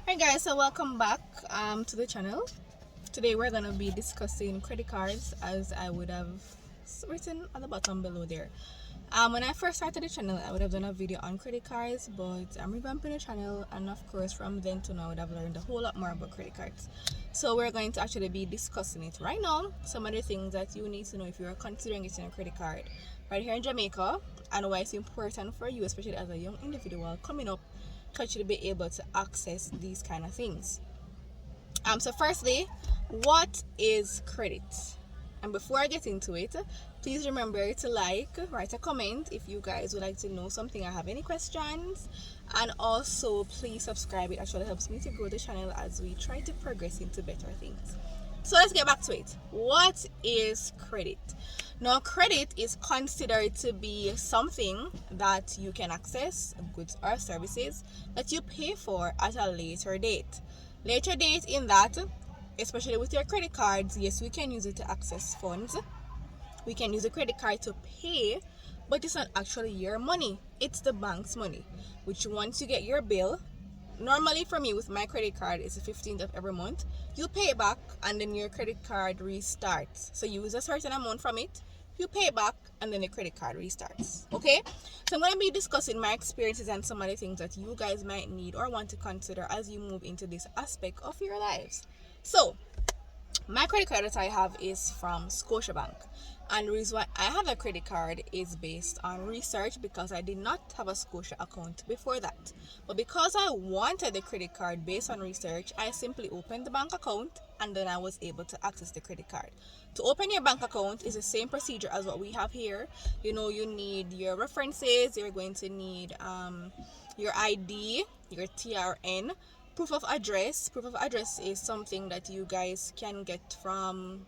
Hi guys, so welcome back to the channel. Today we're gonna be discussing credit cards, as I would have written at the bottom below there. When I first started the channel, I would have done a video on credit cards, but I'm revamping the channel, and of course from then to now I would have learned a whole lot more about credit cards. So we're going to actually be discussing it right now. Some of the things that you need to know if you're considering getting a credit card right here in Jamaica, and why it's important for you, especially as a young individual coming up, to actually be able to access these kind of things. So firstly, what is credit? And before I get into it, please remember to write a comment if you guys would like to know something or have any questions, and also please subscribe. It actually helps me to grow the channel as we try to progress into better things. So let's get back to it. What is credit? Now, credit is considered to be something that you can access, goods or services that you pay for at a later date. Later date in that, especially with your credit cards, yes, we can use it to access funds. We can use a credit card to pay, but it's not actually your money. It's the bank's money, which once you get your bill, normally for me with my credit card, it's the 15th of every month. You pay it back and then your credit card restarts. So you use a certain amount from it, you pay it back, and then the credit card restarts. Okay? So I'm going to be discussing my experiences and some of the things that you guys might need or want to consider as you move into this aspect of your lives. So my credit card that I have is from Scotiabank. And the reason why I have a credit card is based on research, because I did not have a Scotia account before that. But because I wanted the credit card based on research, I simply opened the bank account and then I was able to access the credit card. To open your bank account is the same procedure as what we have here. You know, you need your references, you're going to need your ID, your TRN, proof of address. Proof of address is something that you guys can get from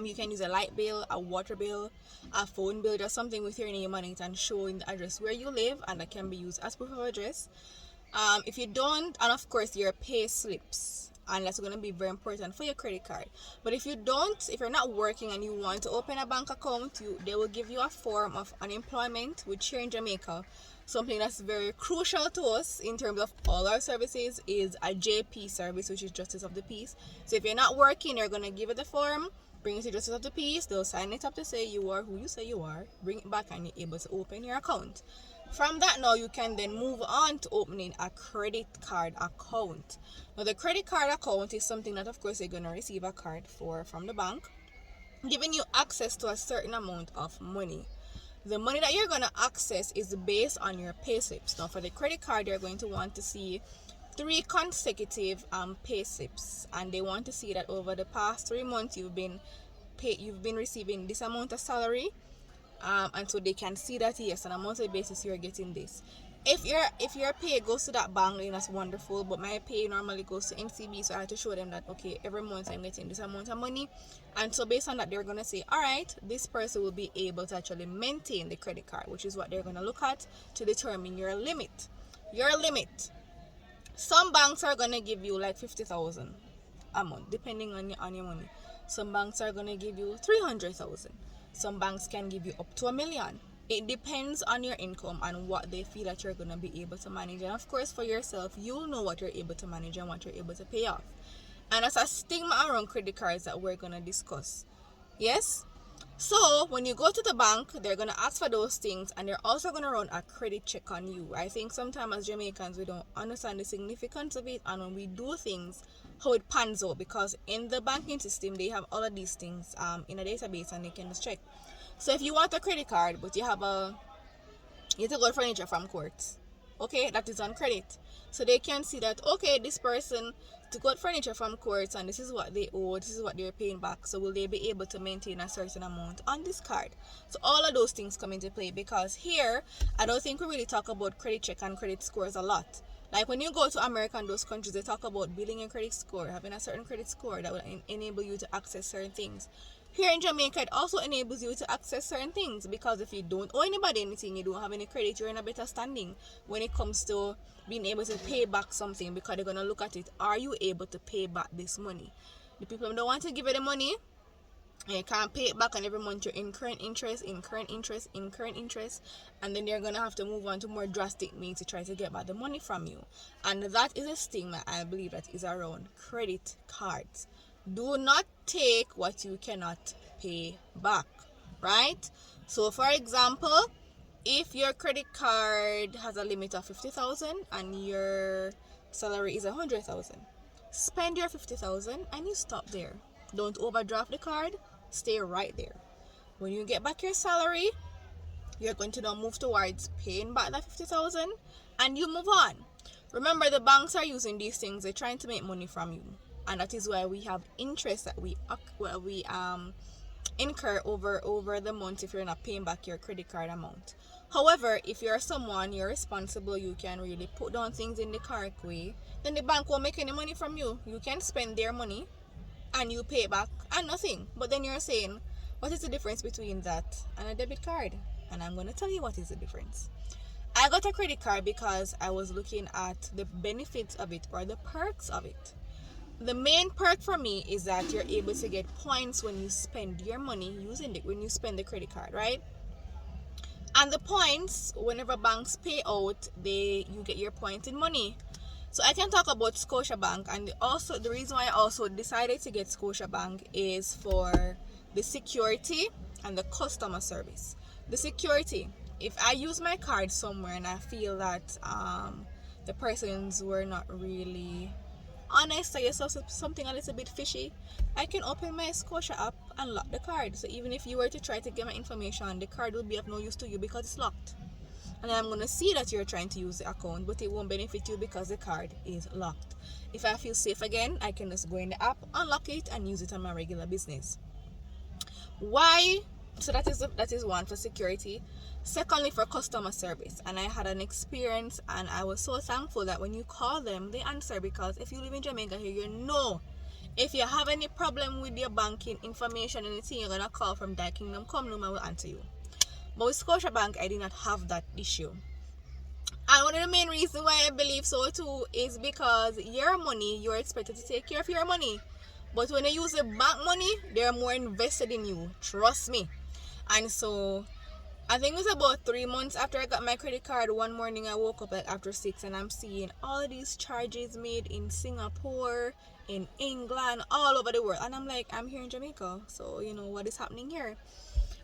you can use a light bill, a water bill, a phone bill, just something with your name on it and showing the address where you live, and that can be used as proof of address. If you don't, and of course your pay slips, and that's going to be very important for your credit card. But if you don't, if you're not working and you want to open a bank account, they will give you a form of unemployment, which here in Jamaica, something that's very crucial to us in terms of all our services is a JP service, which is Justice of the Peace. So if you're not working, they're going to give you the form, bring it to Justice of the Peace, they'll sign it up to say you are who you say you are, bring it back, and you're able to open your account. From that, now you can then move on to opening a credit card account. Now the credit card account is something that of course you're going to receive a card from the bank, giving you access to a certain amount of money. The money that you're going to access is based on your pay slips. Now for the credit card, you're going to want to see 3 consecutive pay slips, and they want to see that over the past 3 months you've been receiving this amount of salary, and so they can see that yes, on a monthly basis you're getting this. If your pay goes to that bank, then that's wonderful, but my pay normally goes to NCB, so I have to show them that okay, every month I'm getting this amount of money, and so based on that they're going to say, all right, this person will be able to actually maintain the credit card, which is what they're going to look at to determine your limit. Some banks are going to give you like 50,000 a month depending on your money. Some banks are going to give you 300,000. Some banks can give you up to 1 million. It depends on your income and what they feel that you're going to be able to manage. And of course for yourself, you'll know what you're able to manage and what you're able to pay off. And that's a stigma around credit cards that we're going to discuss. Yes? So when you go to the bank, they're going to ask for those things, and they're also going to run a credit check on you. I think sometimes as Jamaicans, we don't understand the significance of it, and when we do things, how it pans out, because in the banking system, they have all of these things in a database, and they can just check. So if you want a credit card, but you have to go furniture from court, okay, that is on credit. So they can see that, okay, this person to got furniture from courts and this is what they owe, this is what they're paying back, so will they be able to maintain a certain amount on this card? So all of those things come into play, because here I don't think we really talk about credit check and credit scores a lot. Like when you go to America and those countries, they talk about building a credit score, having a certain credit score that will enable you to access certain things. Here in Jamaica, it also enables you to access certain things, because if you don't owe anybody anything, you don't have any credit, you're in a better standing when it comes to being able to pay back something, because they're going to look at it, are you able to pay back this money? The people don't want to give you the money, and you can't pay it back, and every month you're incurring interest, and then you're gonna have to move on to more drastic means to try to get back the money from you. And that is a stigma, I believe, that is around credit cards. Do not take what you cannot pay back, right? So for example, if your credit card has a limit of 50,000 and your salary is 100,000, spend your 50,000 and you stop there. Don't overdraft the card. Stay right there. When you get back your salary, you're going to now move towards paying back that 50,000 and you move on. Remember, the banks are using these things. They're trying to make money from you, and that is why we have interest that we incur over the month if you're not paying back your credit card amount. However, if you're someone, you're responsible, you can really put down things in the correct way, then the bank won't make any money from you. You can spend their money and you pay back and nothing. But then you're saying, what is the difference between that and a debit card? And I'm going to tell you what is the difference. I got a credit card because I was looking at the benefits of it, or the perks of it. The main perk for me is that you're able to get points when you spend your money using it, when you spend the credit card, right? And the points, whenever banks pay out, you get your points in money. So I can talk about Scotiabank, and also the reason why I also decided to get Scotiabank is for the security and the customer service. The security, if I use my card somewhere and I feel that the persons were not really honest, I saw something a little bit fishy, I can open my Scotia app and lock the card. So even if you were to try to get my information, the card will be of no use to you because it's locked. And I'm going to see that you're trying to use the account, but it won't benefit you because the card is locked. If I feel safe again, I can just go in the app, unlock it, and use it on my regular business. Why? So that is one, for security. Secondly, for customer service. And I had an experience, and I was so thankful that when you call them, they answer. Because if you live in Jamaica here, you know, if you have any problem with your banking information, anything, you're going to call from that Kingdom Come Room, I will answer you. But with Scotiabank, I did not have that issue. And one of the main reasons why I believe so too is because your money, you're expected to take care of your money. But when you use the bank money, they're more invested in you. Trust me. And so, I think it was about 3 months after I got my credit card. One morning I woke up like after 6 and I'm seeing all of these charges made in Singapore, in England, all over the world. And I'm like, I'm here in Jamaica. So, what is happening here?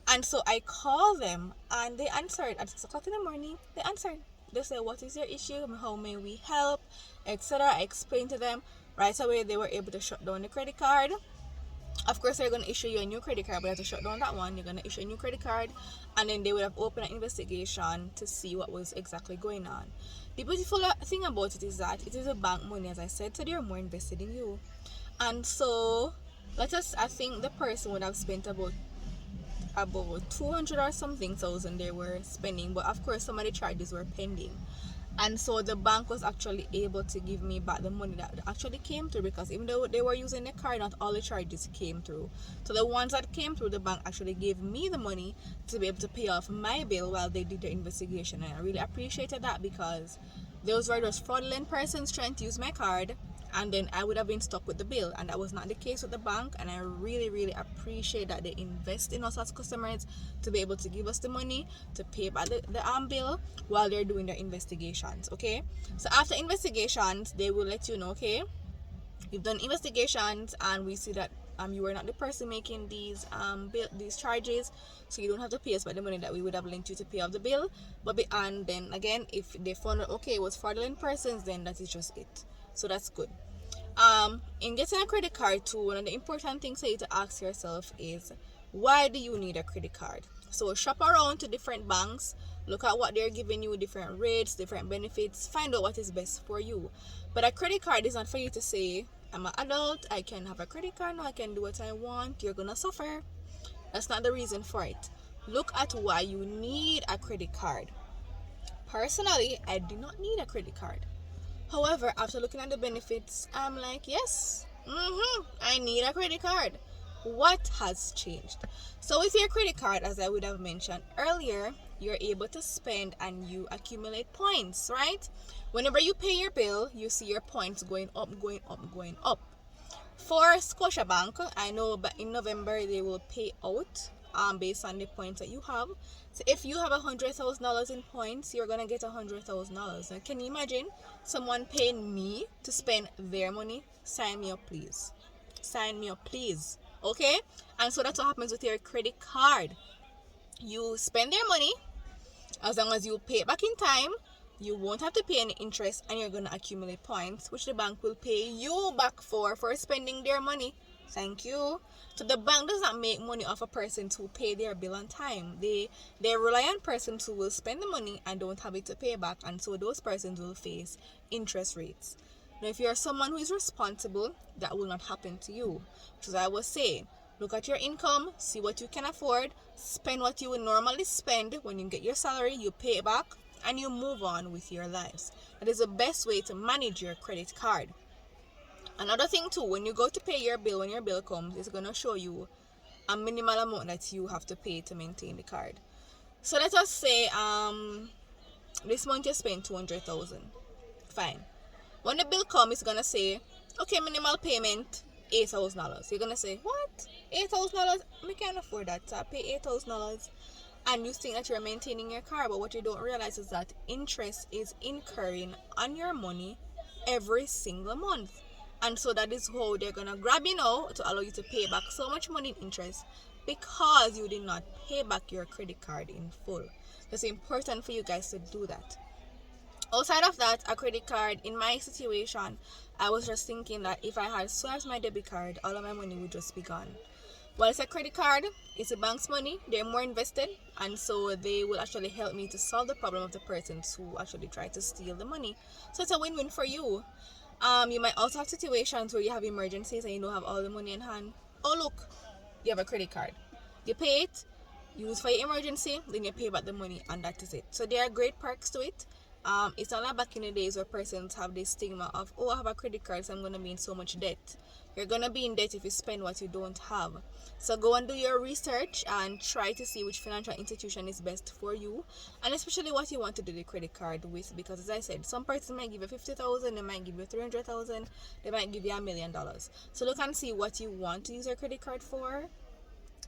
And so I called them and they answered at 6 o'clock in the morning. They answered. They said, what is your issue? How may we help? Etc. I explained to them. Right away, they were able to shut down the credit card. Of course, they're going to issue you a new credit card, but you have to shut down that one. You're going to issue a new credit card, and then they would have opened an investigation to see what was exactly going on. The beautiful thing about it is that it is a bank money, as I said, so they're more invested in you. And so, I think the person would have spent about 200 or something thousand they were spending, but of course some of the charges were pending. And so the bank was actually able to give me back the money that actually came through, because even though they were using the card, not all the charges came through. So the ones that came through, the bank actually gave me the money to be able to pay off my bill while they did the investigation. And I really appreciated that, because those were just fraudulent persons trying to use my card, and then I would have been stuck with the bill, and that was not the case with the bank. And I really, really appreciate that they invest in us as customers to be able to give us the money to pay back the bill while they're doing their investigations. Okay, so after investigations, they will let you know, okay, we've done investigations and we see that you were not the person making these charges, so you don't have to pay us back the money that we would have linked you to pay off the bill. And then again, if they found out, okay, it was fraudulent persons, then that is just it. So that's good. In getting a credit card too, one of the important things for you to ask yourself is, why do you need a credit card? So shop around to different banks, look at what they're giving you, different rates, different benefits, find out what is best for you. But a credit card is not for you to say, I'm an adult, I can have a credit card now, I can do what I want. You're gonna suffer. That's not the reason for it. Look at why you need a credit card. Personally, I do not need a credit card. However, after looking at the benefits, I'm like, yes, I need a credit card. What has changed? So with your credit card, as I would have mentioned earlier, you're able to spend and you accumulate points, right? Whenever you pay your bill, you see your points going up, going up, going up. For Scotiabank, I know but in November they will pay out based on the points that you have. So if you have $100,000 in points, you're gonna get $100,000. Now, can you imagine someone paying me to spend their money? Sign me up, please. Sign me up, please. Okay? And so that's what happens with your credit card. You spend their money, as long as you pay it back in time, you won't have to pay any interest and you're going to accumulate points, which the bank will pay you back for spending their money. Thank you. So the bank does not make money off a person who pay their bill on time. They rely on persons who will spend the money and don't have it to pay back, and so those persons will face interest rates. Now, if you're someone who is responsible, that will not happen to you. Which is, I will say, look at your income, see what you can afford, spend what you would normally spend when you get your salary, you pay it back, and you move on with your lives. That is the best way to manage your credit card. Another thing too, when you go to pay your bill, when your bill comes, it's going to show you a minimal amount that you have to pay to maintain the card. So let us say this month you spend 200,000. Fine. When the bill comes, it's going to say, okay, minimal payment $8,000. You're gonna say, what? $8,000? I can't afford that. So I pay $8,000, and you think that you're maintaining your car, but what you don't realize is that interest is incurring on your money every single month. And so that is how they're gonna grab you now to allow you to pay back so much money in interest because you did not pay back your credit card in full. It's important for you guys to do that. Outside of that, a credit card, in my situation, I was just thinking that if I had swiped my debit card, all of my money would just be gone. Well, it's a credit card, it's a bank's money, they're more invested, and so they will actually help me to solve the problem of the persons who actually try to steal the money. So it's a win-win for you. You might also have situations where you have emergencies and you don't have all the money in hand. Oh look, you have a credit card. You pay it, use for your emergency, then you pay back the money, and that is it. So there are great perks to it. It's not like back in the days where persons have this stigma of, oh, I have a credit card, so I'm going to be in so much debt. You're going to be in debt if you spend what you don't have. So go and do your research and try to see which financial institution is best for you, and especially what you want to do the credit card with, because as I said, some persons might give you 50,000, they might give you 300,000, they might give you $1 million. So look and see what you want to use your credit card for.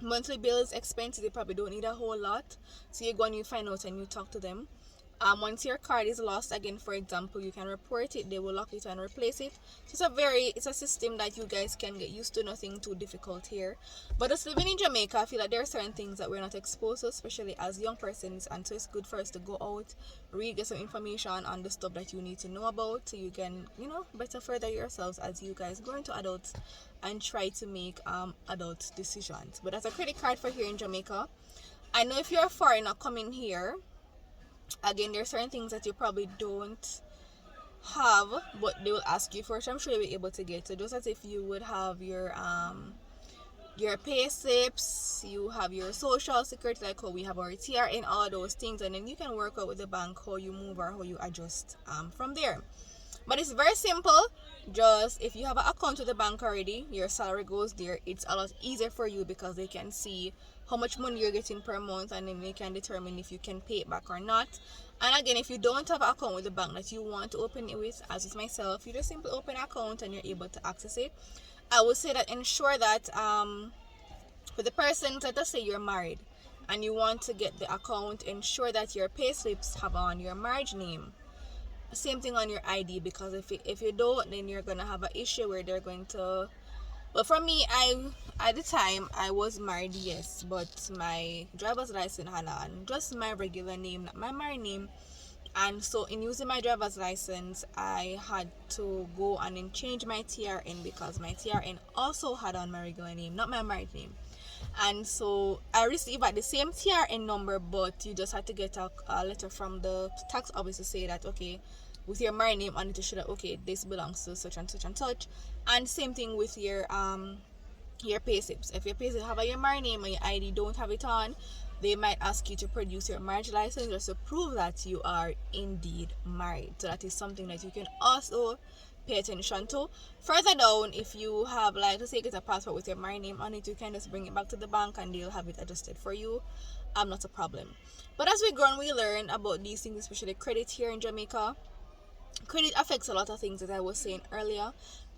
Monthly bills, expenses, you probably don't need a whole lot. So you go and you find out and you talk to them. Once your card is lost, again, for example, you can report it, they will lock it and replace it. So it's a system that you guys can get used to, nothing too difficult here. But just living in Jamaica, I feel like there are certain things that we're not exposed to, especially as young persons, and so it's good for us to go out, read, get some information on the stuff that you need to know about, so you can, better further yourselves as you guys grow into adults and try to make adult decisions. But as a credit card for here in Jamaica, I know if you're a foreigner coming here, again, there are certain things that you probably don't have, but they will ask you for, which I'm sure you'll be able to get. So just as if you would have your pay slips, you have your social security, like how we have our TRN, all those things, and then you can work out with the bank how you move or how you adjust from there. But it's very simple. Just if you have an account with the bank already, your salary goes there. It's a lot easier for you because they can see how much money you're getting per month, and then they can determine if you can pay it back or not. And again, if you don't have an account with the bank that you want to open it with, as with myself, you just simply open an account and you're able to access it. I would say that ensure that for the person, let us say you're married and you want to get the account, ensure that your pay slips have on your marriage name. Same thing on your ID, because if you don't, then you're gonna have an issue where they're going to. But for me, at the time I was married, yes, but my driver's license had on just my regular name, not my married name. And so in using my driver's license, I had to go and then change my TRN because my TRN also had on my regular name, not my married name. And so I received at the same TRN number, but you just had to get a letter from the tax office to say that, okay, with your married name on it, to show that, okay, this belongs to such and such and such. And same thing with your pay slips. If your pay slips have your married name and your ID don't have it on, they might ask you to produce your marriage license just to prove that you are indeed married. So that is something that you can also pay attention to. Further down, if you have, like, let's say you get a passport with your married name on it, you can just bring it back to the bank and they'll have it adjusted for you. Not a problem. But as we grow and we learn about these things, especially credit here in Jamaica, credit affects a lot of things, as I was saying earlier.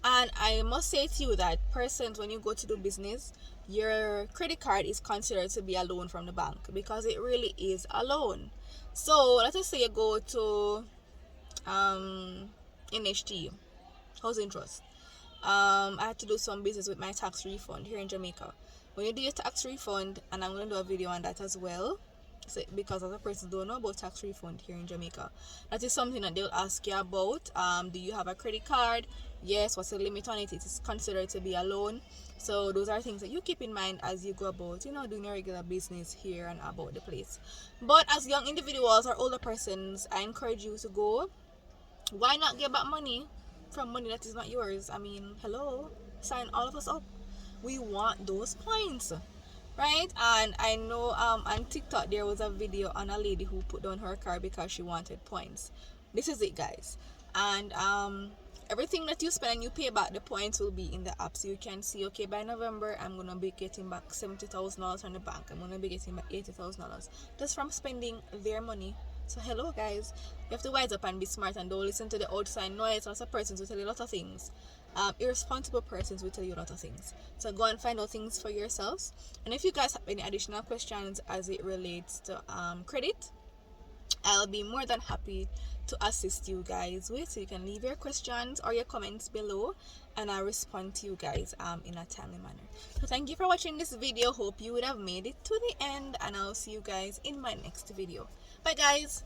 And I must say to you that persons, when you go to do business, your credit card is considered to be a loan from the bank, because it really is a loan. So let us say you go to NHT, housing trust. I had to do some business with my tax refund here in Jamaica. When you do your tax refund, and I'm going to do a video on that as well, so, because other persons don't know about tax refund here in Jamaica, that is something that they'll ask you about. Do you have a credit card? Yes. What's the limit on it? It is considered to be a loan. So those are things that you keep in mind as you go about, doing your regular business here and about the place. But as young individuals or older persons, I encourage you to go. Why not get back money from money that is not yours? I mean, hello, sign all of us up. We want those points, right? And I know on TikTok there was a video on a lady who put down her car because she wanted points. This is it, guys. And everything that you spend and you pay back, the points will be in the app, so you can see, okay, by November I'm gonna be getting back $70,000 from the bank. I'm gonna be getting back $80,000 just from spending their money. So hello, guys, you have to wise up and be smart, and don't listen to the outside noise. Lots of persons will tell you a lot of things. Irresponsible persons will tell you a lot of things. So go and find out things for yourselves. And if you guys have any additional questions as it relates to credit, I'll be more than happy to assist you guys with. So you can leave your questions or your comments below, and I'll respond to you guys in a timely manner. So thank you for watching this video. Hope you would have made it to the end, and I'll see you guys in my next video. Bye, guys.